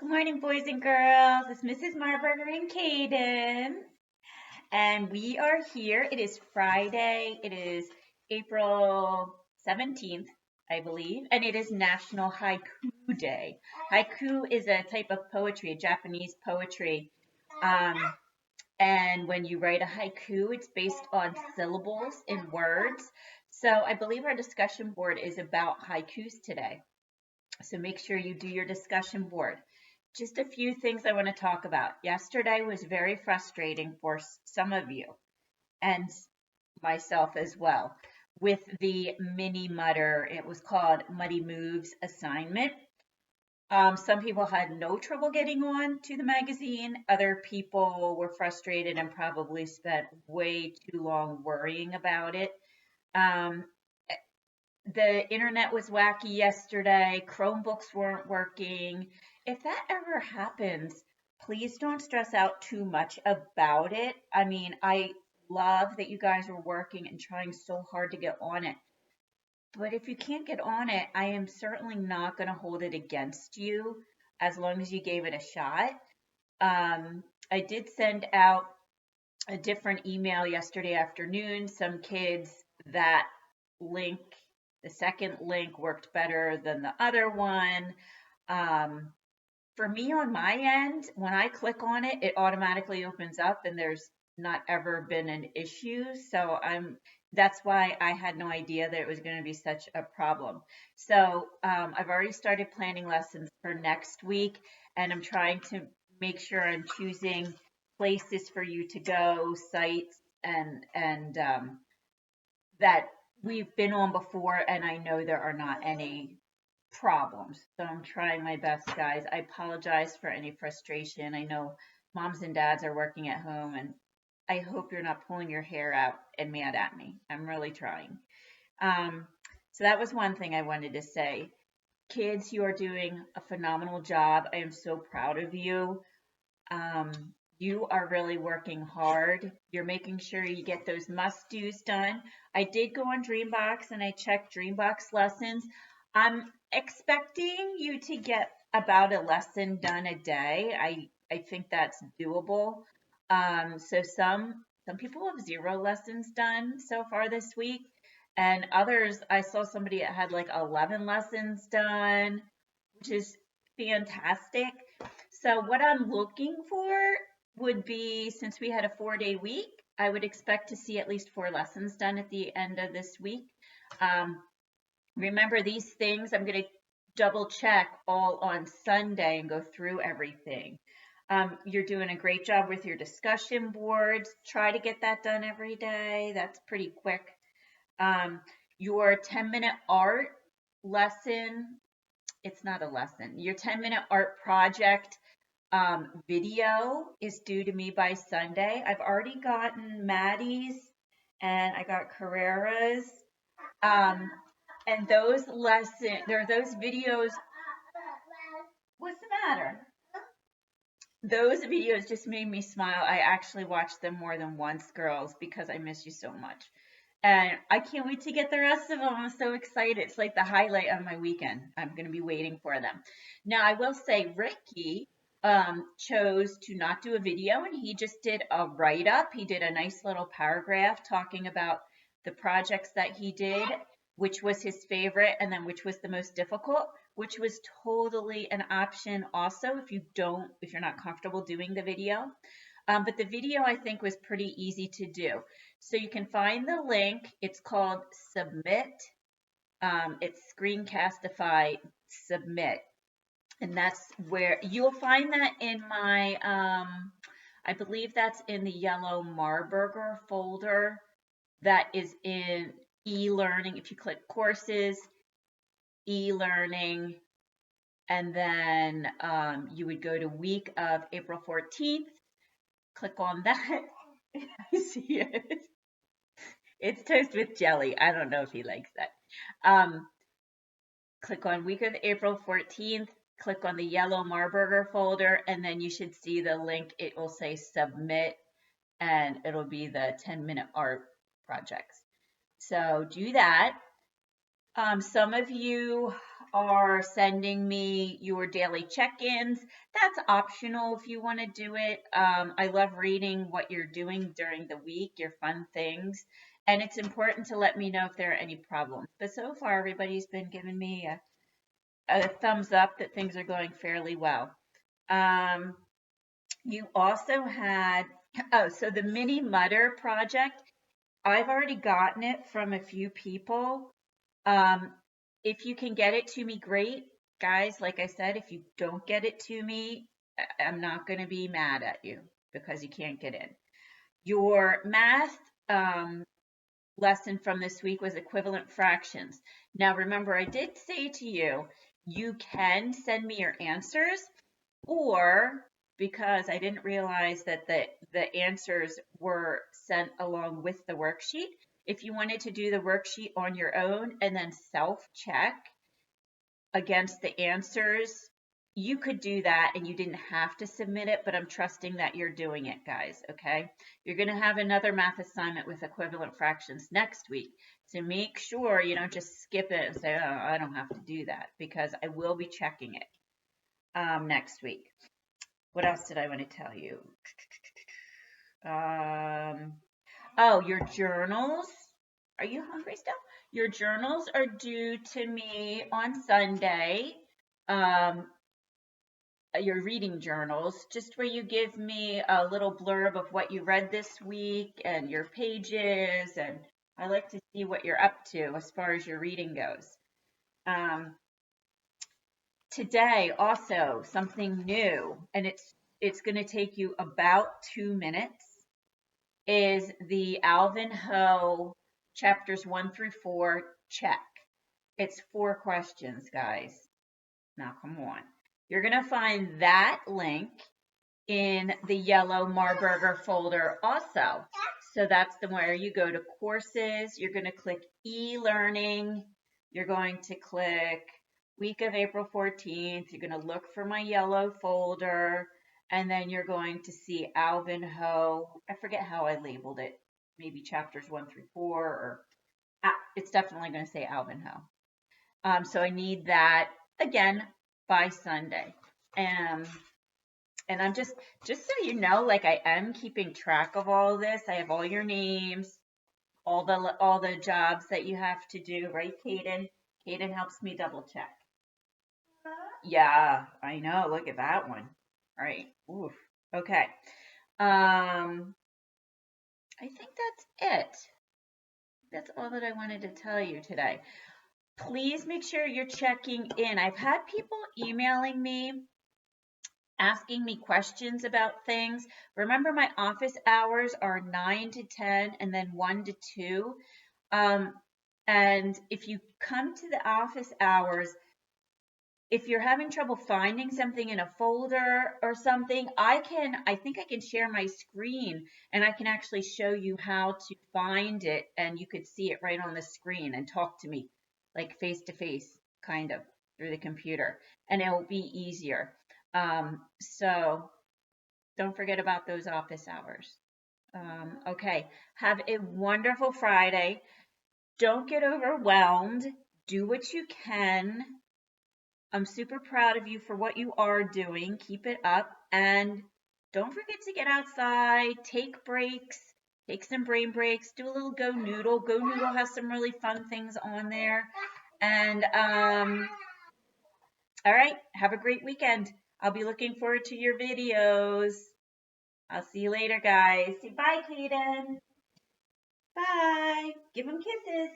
Good morning, boys and girls. It's Mrs. Marburger and Caden, and we are here. It is Friday. It is April 17th, I believe, and it is National Haiku Day. Haiku is a type of poetry, Japanese poetry. Um, and when you write a haiku, it's based on syllables in words. So I believe our discussion board is about haikus today. So make sure you do your discussion board. Just a few things I want to talk about. Yesterday was very frustrating for some of you and myself as well with the mini mutter. It was called Muddy Moves assignment. Some people had no trouble getting on to the magazine. Other people were frustrated and probably spent way too long worrying about it. Um, the internet was wacky yesterday. Chromebooks weren't working. If that ever happens, please don't stress out too much about it. I mean, I love that you guys are working and trying so hard to get on it. But if you can't get on it, I am certainly not going to hold it against you as long as you gave it a shot. I did send out a different email yesterday afternoon. Some kids, that link, the second link worked better than the other one. Um, for me on my end, when I click on it, it automatically opens up and there's not ever been an issue. So that's why I had no idea that it was going to be such a problem. So I've already started planning lessons for next week, and I'm trying to make sure I'm choosing places for you to go, sites, and that we've been on before, and I know there are not any problems. So I'm trying my best, guys. I apologize for any frustration. I know moms and dads are working at home, and I hope you're not pulling your hair out and mad at me. I'm really trying. Um, so that was one thing I wanted to say. Kids, you are doing a phenomenal job. I am so proud of you. Um, you are really working hard. You're making sure you get those must-dos done. I did go on Dreambox and I checked Dreambox lessons. I'm expecting you to get about a lesson done a day. I think that's doable. So some people have 0 lessons done so far this week, and others, I saw somebody that had like 11 lessons done, which is fantastic. So what I'm looking for would be, since we had a 4-day week, I would expect to see at least 4 lessons done at the end of this week. Um, Remember these things, I'm going to double check all on Sunday and go through everything. You're doing a great job with your discussion boards. Try to get that done every day. That's pretty quick. Um, your 10-minute art lesson, it's not a lesson. Your 10-minute art project video is due to me by Sunday. I've already gotten Maddie's and I got Carrera's. Um, and those videos. What's the matter? Those videos just made me smile. I actually watched them more than once, girls, because I miss you so much. And I can't wait to get the rest of them. I'm so excited. It's like the highlight of my weekend. I'm going to be waiting for them. Now, I will say Ricky chose to not do a video, and he just did a write-up. He did a nice little paragraph talking about the projects that he did, which was his favorite, and then which was the most difficult, which was totally an option also if you're not comfortable doing the video. But the video I think was pretty easy to do. So you can find the link. It's called Submit. It's Screencastify Submit. And that's where you'll find that in my, I believe that's in the yellow Marburger folder that is in e-learning. If you click courses, e-learning, and then you would go to week of April 14th, click on that. I see it. It's toast with jelly. I don't know if he likes that. Click on week of April 14th, click on the yellow Marburger folder, and then you should see the link. It will say submit, and it'll be the 10-minute art projects. So do that. Some of you are sending me your daily check-ins. That's optional if you want to do it. I love reading what you're doing during the week, your fun things. And it's important to let me know if there are any problems. But so far, everybody's been giving me a thumbs up that things are going fairly well. You also had, oh, so the mini mutter project, I've already gotten it from a few people. If you can get it to me, great. Guys, like I said, if you don't get it to me, I'm not going to be mad at you because you can't get in. Your math lesson from this week was equivalent fractions. Now, remember, I did say to you, you can send me your answers, or because I didn't realize that the answers were sent along with the worksheet, if you wanted to do the worksheet on your own and then self-check against the answers, you could do that and you didn't have to submit it, but I'm trusting that you're doing it, guys, okay? You're going to have another math assignment with equivalent fractions next week. So make sure you don't just skip it and say, oh, I don't have to do that, because I will be checking it next week. What else did I want to tell you? Oh, your journals. Are you hungry still? Your journals are due to me on Sunday. Your reading journals, just where you give me a little blurb of what you read this week and your pages, and I like to see what you're up to as far as your reading goes. Today, also something new, and it's going to take you about 2 minutes, is the Alvin Ho chapters 1 through 4 check. It's 4 questions, guys. Now, come on. You're going to find that link in the yellow Marburger folder also. So that's the where you go to courses. You're going to click e-learning. You're going to click week of April 14th. You're going to look for my yellow folder. And then you're going to see Alvin Ho. I forget how I labeled it. Maybe chapters 1 through 4, or it's definitely going to say Alvin Ho. So I need that again by Sunday. And I'm just so you know, like, I am keeping track of all this. I have all your names, all the jobs that you have to do, right, Kaden? Kaden helps me double check. Yeah, I know. Look at that one. All right. Oof. Okay. I think that's it. That's all that I wanted to tell you today. Please make sure you're checking in. I've had people emailing me, asking me questions about things. Remember, my office hours are 9 to 10 and then 1 to 2. And if you come to the office hours, if you're having trouble finding something in a folder or something, I think I can share my screen and I can actually show you how to find it, and you could see it right on the screen and talk to me like face to face, kind of, through the computer, and it will be easier. So don't forget about those office hours. Okay, have a wonderful Friday. Don't get overwhelmed. Do what you can. I'm super proud of you for what you are doing. Keep it up. And don't forget to get outside, take breaks, take some brain breaks, do a little Go Noodle. Go Noodle has some really fun things on there. And all right, have a great weekend. I'll be looking forward to your videos. I'll see you later, guys. Say bye, Kaden. Bye. Give them kisses.